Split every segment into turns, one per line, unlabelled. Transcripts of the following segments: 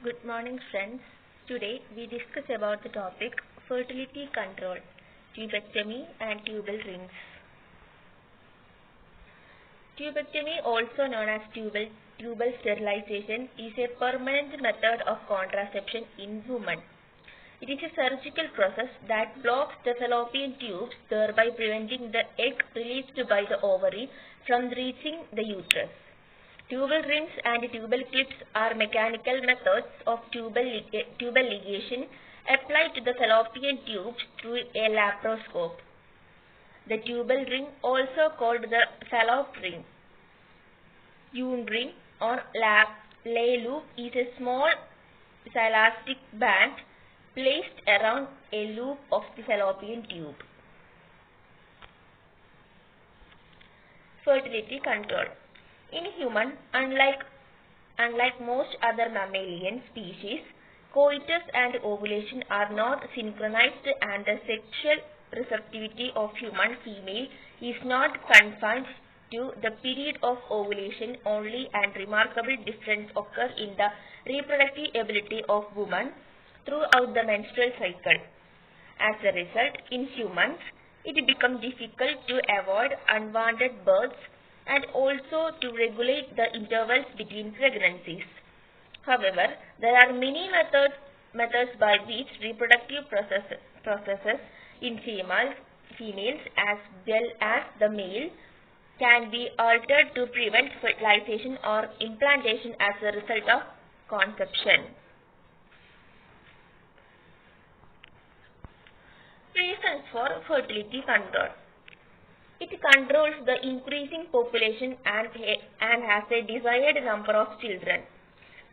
Good morning, friends. Today we discuss about the topic fertility control, tubectomy and tubal rings. Tubectomy, also known as tubal sterilization, is a permanent method of contraception in women. It is a surgical process that blocks the fallopian tubes, thereby preventing the egg released by the ovary from reaching the uterus. Tubal rings and tubal clips are mechanical methods of tubal ligation applied to the fallopian tubes through a laparoscope. The tubal ring, also called the fallope ring, Yun ring, or lay loop, is a small elastic band placed around a loop of the fallopian tube. Fertility control. In human, unlike most other mammalian species, coitus and ovulation are not synchronized, and the sexual receptivity of human female is not confined to the period of ovulation only, and remarkable differences occur in the reproductive ability of women throughout the menstrual cycle. As a result, in humans, it becomes difficult to avoid unwanted births and also to regulate the intervals between pregnancies. However, there are many methods by which reproductive processes in females as well as the male can be altered to prevent fertilization or implantation as a result of conception. Reasons for fertility control. It controls the increasing population and has a desired number of children,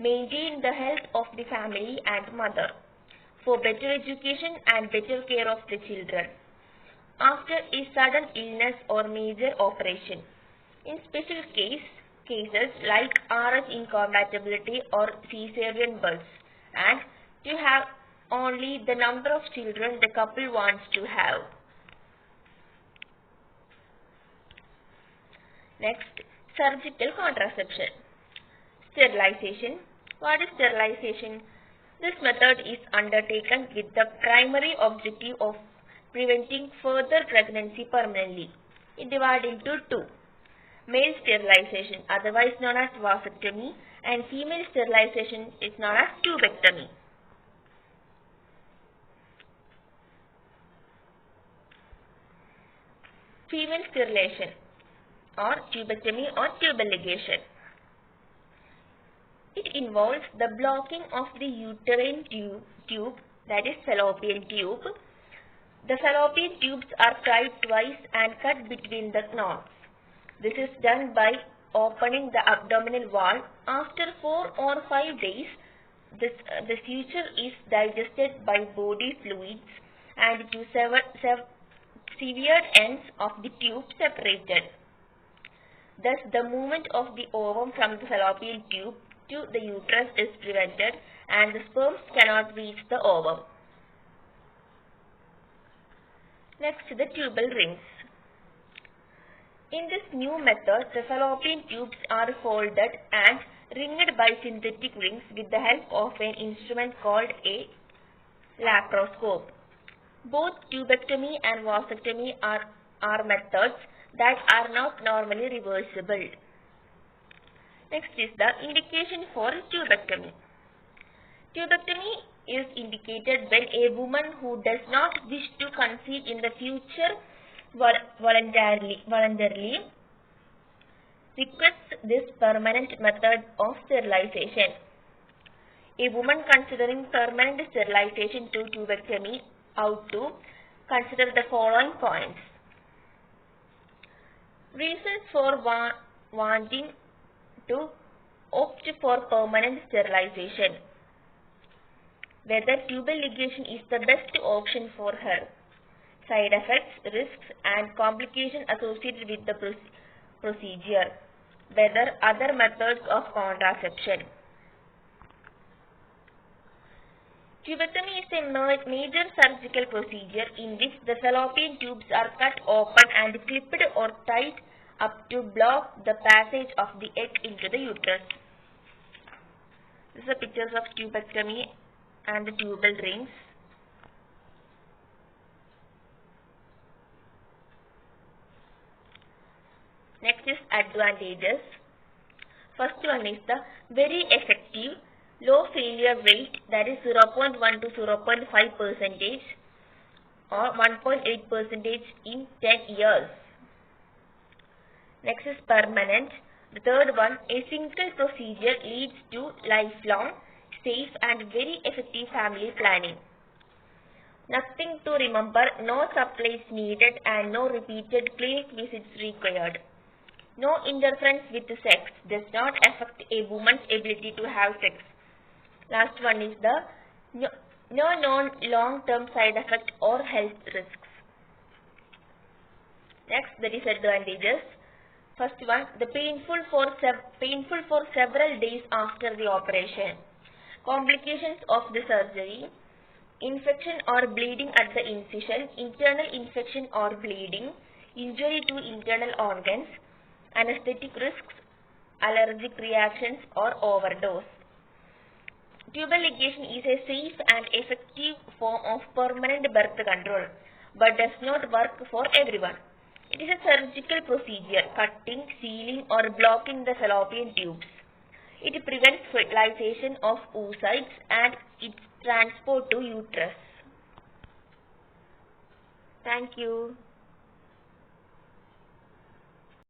maintain the health of the family and mother, for better education and better care of the children, after a sudden illness or major operation, in special cases like RH incompatibility or caesarean births, and to have only the number of children the couple wants to have. Next, surgical contraception. Sterilization. What is sterilization? This method is undertaken with the primary objective of preventing further pregnancy permanently. It divides into two: male sterilization, otherwise known as vasectomy, and female sterilization is known as tubectomy. Female sterilization or tubectomy or tubal ligation. It involves the blocking of the uterine tube, that is fallopian tube. The fallopian tubes are tied twice and cut between the knots. This is done by opening the abdominal wall. After 4 or 5 days, the suture is digested by body fluids and two severed ends of the tube separated. Thus, the movement of the ovum from the fallopian tube to the uterus is prevented, and the sperms cannot reach the ovum. Next, the tubal rings. In this new method, the fallopian tubes are folded and ringed by synthetic rings with the help of an instrument called a laparoscope. Both tubectomy and vasectomy are methods that are not normally reversible. Next is the indication for tubectomy. Tubectomy is indicated when a woman who does not wish to conceive in the future voluntarily requests this permanent method of sterilization. A woman considering permanent sterilization to tubectomy ought to consider the following points. Reasons for wanting to opt for permanent sterilization. Whether tubal ligation is the best option for her. Side effects, risks and complications associated with the procedure. Whether other methods of contraception. Tubectomy is a major surgical procedure in which the fallopian tubes are cut open and clipped or tied up to block the passage of the egg into the uterus. These are pictures of tubectomy and the tubal rings. Next is advantages. First one is the very effective low failure rate, that is 0.1 to 0.5 percentage or 1.8 percentage in 10 years. Next is permanent. The third one, a single procedure leads to lifelong, safe and very effective family planning. Nothing to remember, no supplies needed and no repeated clinic visits required. No interference with sex, does not affect a woman's ability to have sex. Last one is the no known long-term side effect or health risks. Next, the disadvantages. First one, the painful for several days after the operation. Complications of the surgery. Infection or bleeding at the incision, internal infection or bleeding, injury to internal organs, anesthetic risks, allergic reactions or overdose. Tubal ligation is a safe and effective form of permanent birth control, but does not work for everyone. It is a surgical procedure, cutting, sealing or blocking the fallopian tubes. It prevents fertilization of oocytes and its transport to uterus. Thank you.